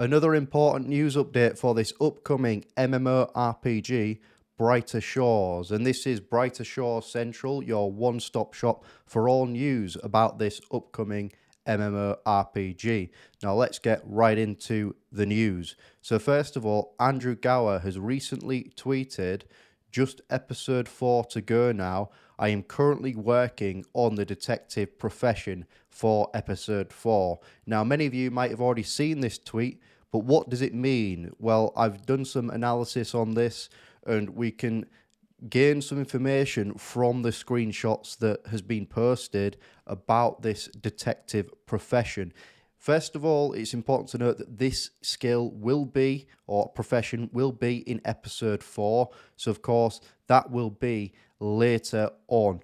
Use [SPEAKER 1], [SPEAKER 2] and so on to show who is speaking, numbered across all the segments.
[SPEAKER 1] Another important news update for this upcoming MMORPG, Brighter Shores. And this is Brighter Shores Central, your one-stop shop for all news about this upcoming MMORPG. Now let's get right into the news. So first of all, Andrew Gower has recently tweeted, "Just episode 4 to go now. I am currently working on the detective profession for episode 4. Now, many of you might have already seen this tweet, but what does it mean? Well, I've done some analysis on this, and we can gain some information from the screenshots that has been posted about this detective profession. First of all, it's important to note that this skill will be, or profession will be, in episode 4. So, of course, that will be later on.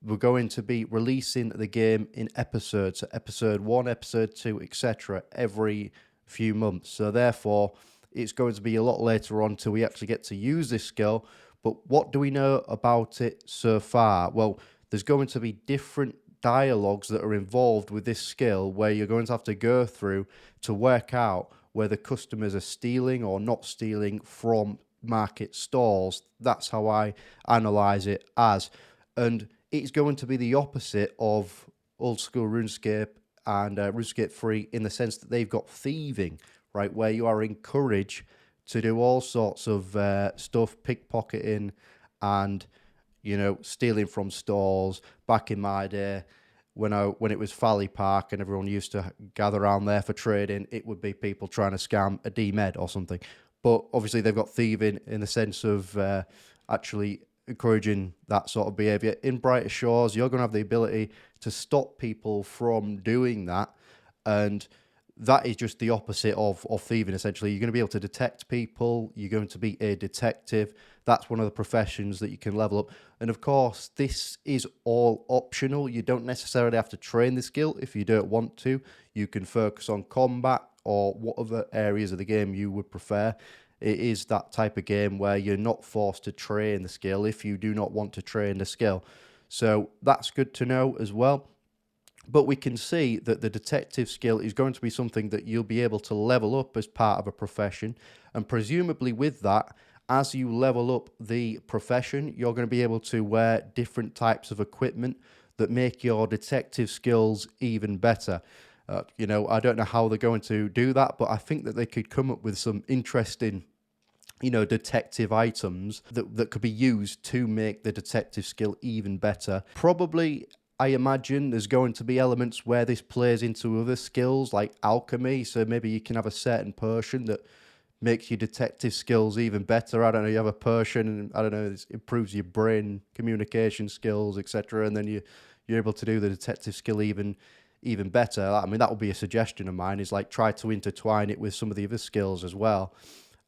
[SPEAKER 1] We're going to be releasing the game in episodes, so episode 1, episode 2, etc., every few months. So, therefore, it's going to be a lot later on till we actually get to use this skill. But what do we know about it so far? Well, there's going to be different dialogues that are involved with this skill where you're going to have to go through to work out whether customers are stealing or not stealing from market stalls. That's how I analyze it as. And it's going to be the opposite of old school RuneScape and RuneScape 3 in the sense that they've got thieving, right, where you are encouraged to do all sorts of stuff, pickpocketing and, you know, stealing from stalls. Back in my day, when it was Valley Park and everyone used to gather around there for trading, it would be people trying to scam a D-Med or something. But obviously they've got thieving in the sense of actually encouraging that sort of behaviour. In Brighter Shores, you're going to have the ability to stop people from doing that, and that is just the opposite of thieving, essentially. You're going to be able to detect people. You're going to be a detective. That's one of the professions that you can level up. And of course, this is all optional. You don't necessarily have to train the skill if you don't want to. You can focus on combat or whatever areas of the game you would prefer. It is that type of game where you're not forced to train the skill if you do not want to train the skill. So that's good to know as well. But we can see that the detective skill is going to be something that you'll be able to level up as part of a profession. And presumably with that, as you level up the profession, you're going to be able to wear different types of equipment that make your detective skills even better. You know, I don't know how they're going to do that, but I think that they could come up with some interesting, you know, detective items that could be used to make the detective skill even better. Probably, I imagine there's going to be elements where this plays into other skills like alchemy. So maybe you can have a certain potion that makes your detective skills even better. I don't know, you have a potion and I don't know, it improves your brain communication skills, etc. And then you're able to do the detective skill even better. I mean, that would be a suggestion of mine, is like try to intertwine it with some of the other skills as well.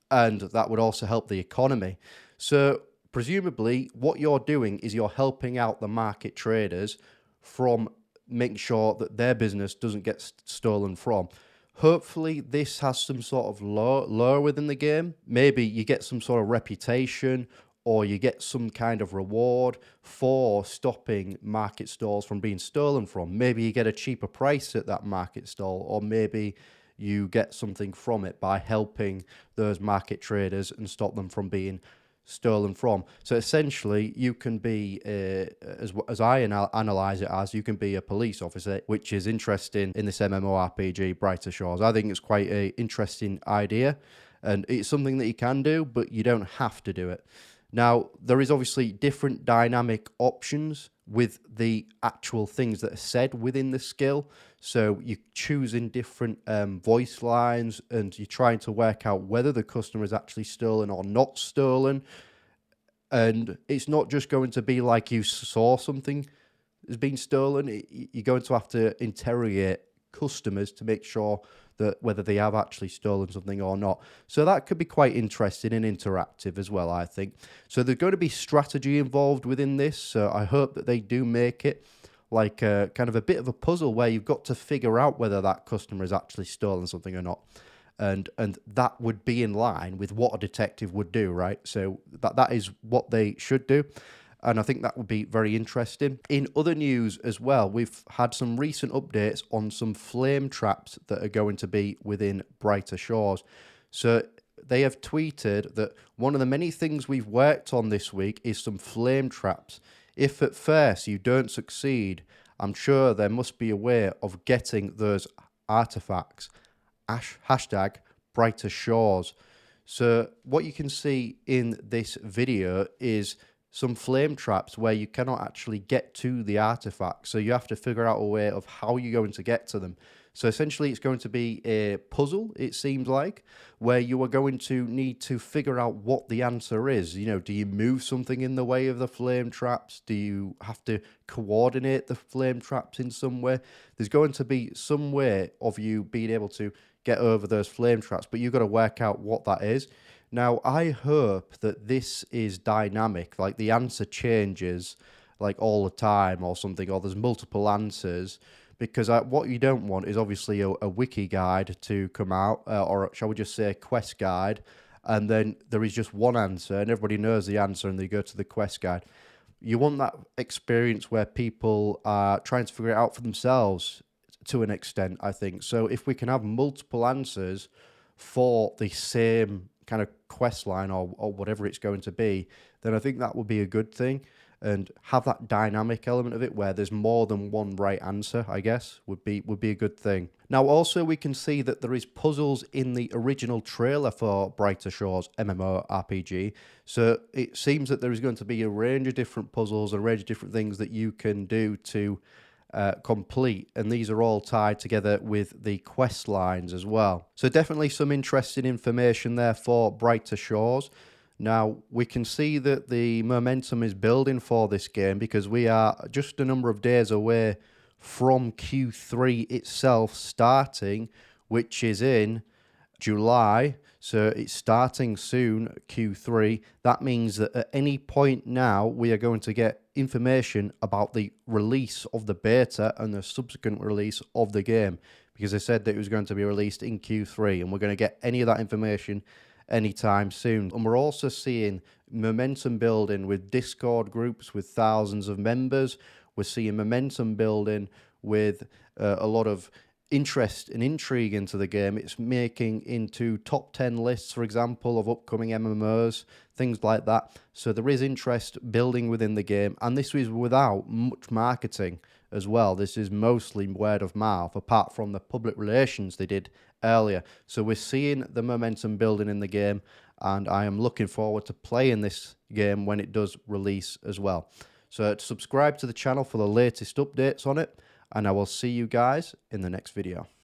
[SPEAKER 1] And that would also help the economy. So presumably what you're doing is you're helping out the market traders from making sure that their business doesn't get stolen from. Hopefully this has some sort of lore within the game. Maybe you get some sort of reputation, or you get some kind of reward for stopping market stalls from being stolen from. Maybe you get a cheaper price at that market stall, or maybe you get something from it by helping those market traders and stop them from being stolen from. So essentially, you can be, as I analyze it as, you can be a police officer, which is interesting in this MMORPG, Brighter Shores. I think it's quite an interesting idea, and it's something that you can do, but you don't have to do it. Now, there is obviously different dynamic options with the actual things that are said within the skill. So you're choosing different voice lines, and you're trying to work out whether the customer is actually stolen or not stolen. And it's not just going to be like you saw something has been stolen. You're going to have to interrogate customers to make sure that whether they have actually stolen something or not. So that could be quite interesting and interactive as well, I think. So there's going to be strategy involved within this. So I hope that they do make it like kind of a bit of a puzzle where you've got to figure out whether that customer has actually stolen something or not. And that would be in line with what a detective would do, right? So that is what they should do. and I think that would be very interesting. In other news as well, we've had some recent updates on some flame traps that are going to be within Brighter Shores. So they have tweeted that one of the many things we've worked on this week is some flame traps. If at first you don't succeed, I'm sure there must be a way of getting those artifacts. Hashtag Brighter Shores. So what you can see in this video is some flame traps where you cannot actually get to the artifacts. So you have to figure out a way of how you're going to get to them. So essentially it's going to be a puzzle, it seems like, where you are going to need to figure out what the answer is. You know, do you move something in the way of the flame traps? Do you have to coordinate the flame traps in some way? There's going to be some way of you being able to get over those flame traps, but you've got to work out what that is. Now, I hope that this is dynamic, like the answer changes like all the time or something, or there's multiple answers, because what you don't want is obviously a wiki guide to come out, or shall we just say a quest guide, and then there is just one answer and everybody knows the answer and they go to the quest guide. You want that experience where people are trying to figure it out for themselves to an extent, I think. So if we can have multiple answers for the same kind of quest line or whatever it's going to be, then I think that would be a good thing. And have that dynamic element of it where there's more than one right answer, I guess, would be a good thing. Now, also, we can see that there is puzzles in the original trailer for Brighter Shores MMORPG. So it seems that there is going to be a range of different puzzles, a range of different things that you can do to complete, and these are all tied together with the quest lines as well. So definitely some interesting information there for Brighter Shores. Now, we can see that the momentum is building for this game because we are just a number of days away from Q3 itself starting, which is in July. So it's starting soon, Q3. That means that at any point now, we are going to get information about the release of the beta and the subsequent release of the game, because they said that it was going to be released in Q3, and we're going to get any of that information anytime soon. And we're also seeing momentum building with Discord groups with thousands of members. We're seeing momentum building with a lot of interest and intrigue into the game. It's making into top 10 lists, for example, of upcoming MMOs, things like that. So there is interest building within the game, and this is without much marketing as well. This is mostly word of mouth, apart from the public relations they did earlier. So we're seeing the momentum building in the game, and I am looking forward to playing this game when it does release as well. So subscribe to the channel for the latest updates on it, and I will see you guys in the next video.